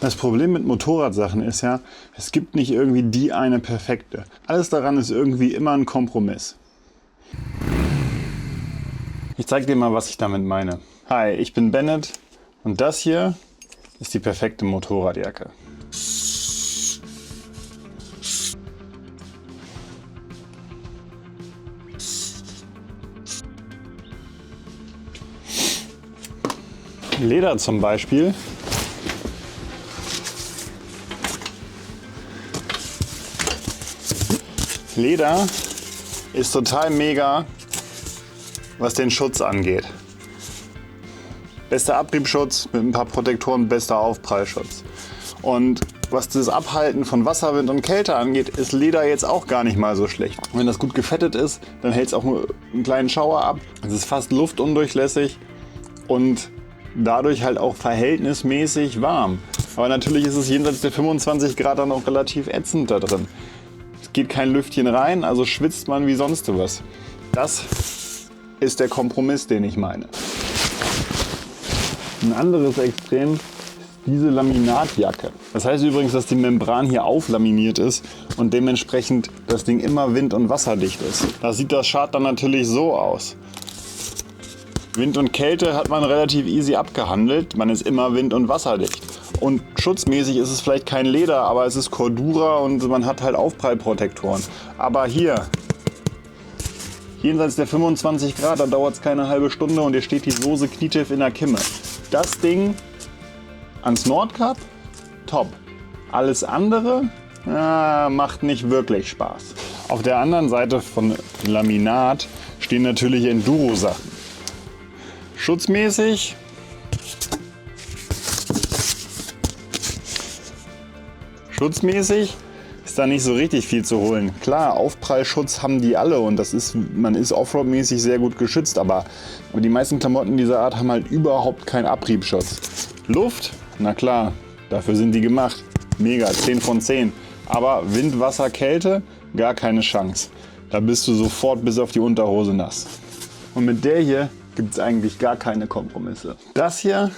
Das Problem mit Motorradsachen ist ja, es gibt nicht irgendwie die eine perfekte. Alles daran ist irgendwie immer ein Kompromiss. Ich zeige dir mal, was ich damit meine. Hi, ich bin Bennett und das hier ist die perfekte Motorradjacke. Leder zum Beispiel Leder ist total mega, was den Schutz angeht. Bester Abriebschutz mit ein paar Protektoren, bester Aufprallschutz. Und was das Abhalten von Wasser, Wind und Kälte angeht, ist Leder jetzt auch gar nicht mal so schlecht. Wenn das gut gefettet ist, dann hält es auch nur einen kleinen Schauer ab. Es ist fast luftundurchlässig und dadurch halt auch verhältnismäßig warm. Aber natürlich ist es jenseits der 25 Grad dann auch relativ ätzend da drin. Es geht kein Lüftchen rein, also schwitzt man wie sonst was. Das ist der Kompromiss, den ich meine. Ein anderes Extrem ist diese Laminatjacke. Das heißt übrigens, dass die Membran hier auflaminiert ist und dementsprechend das Ding immer wind- und wasserdicht ist. Da sieht das Schad dann natürlich so aus. Wind und Kälte hat man relativ easy abgehandelt. Man ist immer wind- und wasserdicht. Und schutzmäßig ist es vielleicht kein Leder, aber es ist Cordura und man hat halt Aufprallprotektoren. Aber hier, jenseits der 25 Grad, da dauert es keine halbe Stunde und hier steht die Soße knietief in der Kimme. Das Ding ans Nordkap, top. Alles andere macht nicht wirklich Spaß. Auf der anderen Seite von Laminat stehen natürlich Enduro-Sachen. Schutzmäßig ist da nicht so richtig viel zu holen. Klar, Aufprallschutz haben die alle und man ist Offroad-mäßig sehr gut geschützt, aber die meisten Klamotten dieser Art haben halt überhaupt keinen Abriebschutz. Luft, na klar, dafür sind die gemacht. Mega, 10 von 10. Aber Wind, Wasser, Kälte, gar keine Chance. Da bist du sofort bis auf die Unterhose nass. Und mit der hier gibt es eigentlich gar keine Kompromisse. Das hier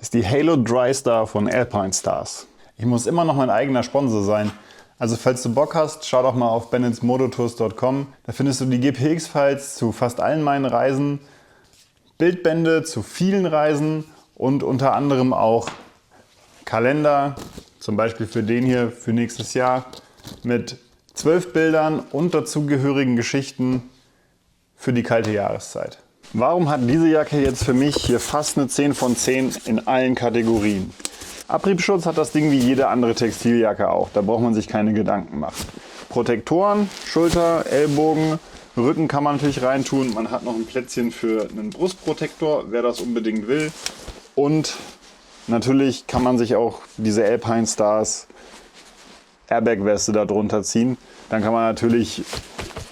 ist die Halo Dry Star von Alpinestars. Ich muss immer noch mein eigener Sponsor sein. Also falls du Bock hast, schau doch mal auf bennetsmototours.com. Da findest du die GPX-Files zu fast allen meinen Reisen, Bildbände zu vielen Reisen und unter anderem auch Kalender, zum Beispiel für den hier für nächstes Jahr, mit 12 Bildern und dazugehörigen Geschichten für die kalte Jahreszeit. Warum hat diese Jacke jetzt für mich hier fast eine 10 von 10 in allen Kategorien? Abriebschutz hat das Ding wie jede andere Textiljacke auch, da braucht man sich keine Gedanken machen. Protektoren, Schulter, Ellbogen, Rücken kann man natürlich reintun. Man hat noch ein Plätzchen für einen Brustprotektor, wer das unbedingt will. Und natürlich kann man sich auch diese Alpinestars Airbag-Weste da drunter ziehen. Dann kann man natürlich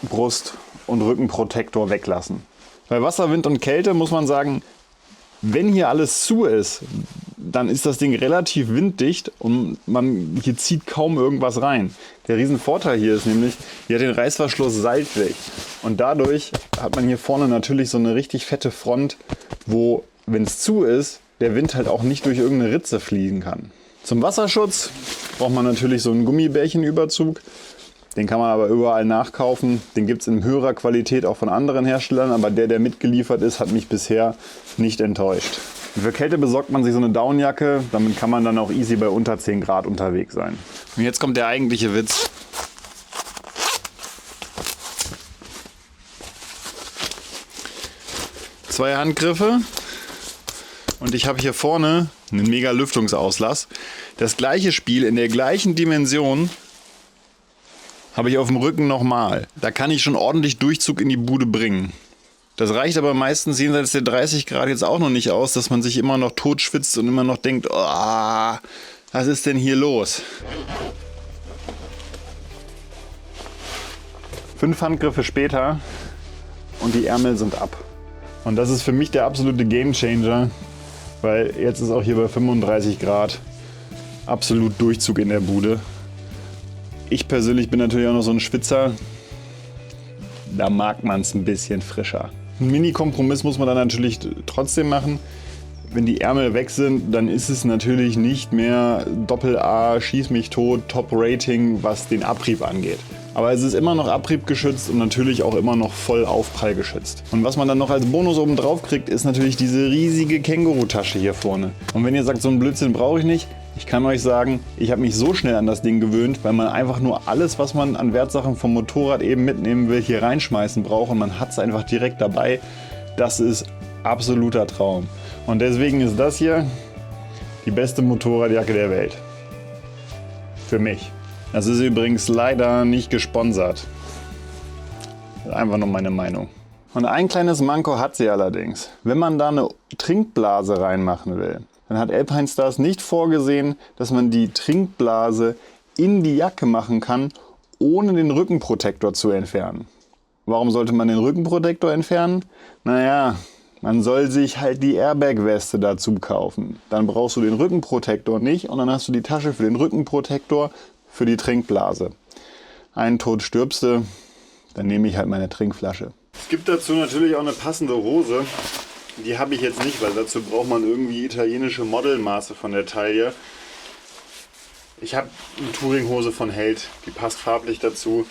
Brust- und Rückenprotektor weglassen. Bei Wasser, Wind und Kälte muss man sagen, wenn hier alles zu ist, dann ist das Ding relativ winddicht und hier zieht kaum irgendwas rein. Der Riesenvorteil hier ist nämlich, hier hat den Reißverschluss seitlich und dadurch hat man hier vorne natürlich so eine richtig fette Front, wo, wenn es zu ist, der Wind halt auch nicht durch irgendeine Ritze fliegen kann. Zum Wasserschutz braucht man natürlich so einen Gummibärchenüberzug. Den kann man aber überall nachkaufen. Den gibt es in höherer Qualität auch von anderen Herstellern, aber der mitgeliefert ist, hat mich bisher nicht enttäuscht. Für Kälte besorgt man sich so eine Downjacke, damit kann man dann auch easy bei unter 10 Grad unterwegs sein. Und jetzt kommt der eigentliche Witz. Zwei Handgriffe und ich habe hier vorne einen mega Lüftungsauslass. Das gleiche Spiel in der gleichen Dimension habe ich auf dem Rücken nochmal. Da kann ich schon ordentlich Durchzug in die Bude bringen. Das reicht aber meistens jenseits der 30 Grad jetzt auch noch nicht aus, dass man sich immer noch tot schwitzt und immer noch denkt, oh, was ist denn hier los? 5 Handgriffe später und die Ärmel sind ab. Und das ist für mich der absolute Gamechanger, weil jetzt ist auch hier bei 35 Grad absolut Durchzug in der Bude. Ich persönlich bin natürlich auch noch so ein Schwitzer, da mag man es ein bisschen frischer. Einen Mini-Kompromiss muss man dann natürlich trotzdem machen. Wenn die Ärmel weg sind, dann ist es natürlich nicht mehr Doppel-A, schieß mich tot, Top-Rating, was den Abrieb angeht. Aber es ist immer noch abriebgeschützt und natürlich auch immer noch voll aufprallgeschützt. Und was man dann noch als Bonus oben drauf kriegt, ist natürlich diese riesige Känguru-Tasche hier vorne. Und wenn ihr sagt, so einen Blödsinn brauche ich nicht, ich kann euch sagen, ich habe mich so schnell an das Ding gewöhnt, weil man einfach nur alles, was man an Wertsachen vom Motorrad eben mitnehmen will, hier reinschmeißen braucht und man hat es einfach direkt dabei. Das ist absoluter Traum. Und deswegen ist das hier die beste Motorradjacke der Welt. Für mich. Das ist übrigens leider nicht gesponsert. Einfach nur meine Meinung. Und ein kleines Manko hat sie allerdings. Wenn man da eine Trinkblase reinmachen will, dann hat Alpinestars nicht vorgesehen, dass man die Trinkblase in die Jacke machen kann, ohne den Rückenprotektor zu entfernen. Warum sollte man den Rückenprotektor entfernen? Naja, man soll sich halt die Airbag-Weste dazu kaufen. Dann brauchst du den Rückenprotektor nicht und dann hast du die Tasche für den Rückenprotektor für die Trinkblase. Einen Tod stirbst du, dann nehme ich halt meine Trinkflasche. Es gibt dazu natürlich auch eine passende Hose. Die habe ich jetzt nicht, weil dazu braucht man irgendwie italienische Modelmaße von der Taille. Ich habe eine Touringhose von Held, die passt farblich dazu.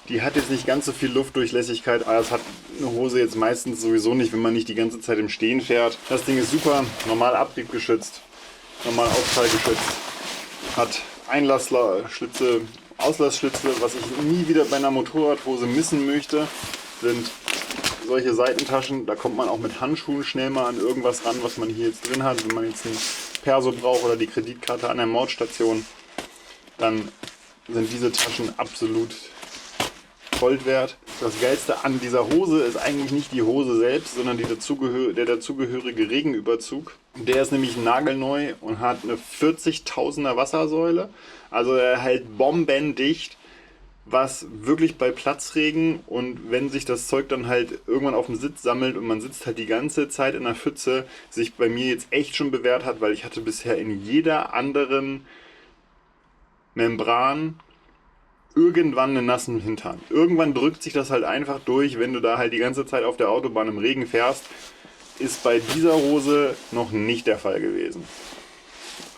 Die hat jetzt nicht ganz so viel Luftdurchlässigkeit, aber das hat eine Hose jetzt meistens sowieso nicht, wenn man nicht die ganze Zeit im Stehen fährt. Das Ding ist super, normal abriebgeschützt, normal aufprallgeschützt, hat Einlassschlitze, Auslassschlitze. Was ich nie wieder bei einer Motorradhose missen möchte, sind solche Seitentaschen. Da kommt man auch mit Handschuhen schnell mal an irgendwas ran, was man hier jetzt drin hat. Wenn man jetzt ein Perso braucht oder die Kreditkarte an der Mautstation, dann sind diese Taschen absolut Gold wert. Das Geilste an dieser Hose ist eigentlich nicht die Hose selbst, sondern der dazugehörige Regenüberzug. Der ist nämlich nagelneu und hat eine 40.000er Wassersäule. Also er hält bombendicht, was wirklich bei Platzregen und wenn sich das Zeug dann halt irgendwann auf dem Sitz sammelt und man sitzt halt die ganze Zeit in der Pfütze, sich bei mir jetzt echt schon bewährt hat, weil ich hatte bisher in jeder anderen Membran irgendwann einen nassen Hintern. Irgendwann drückt sich das halt einfach durch, wenn du da halt die ganze Zeit auf der Autobahn im Regen fährst. Ist bei dieser Hose noch nicht der Fall gewesen.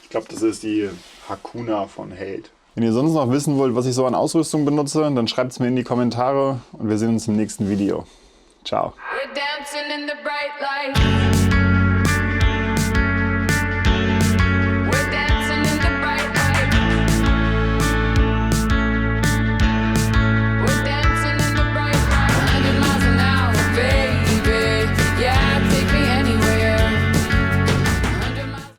Ich glaube, das ist die Hakuna von Held. Wenn ihr sonst noch wissen wollt, was ich so an Ausrüstung benutze, dann schreibt es mir in die Kommentare und wir sehen uns im nächsten Video. Ciao.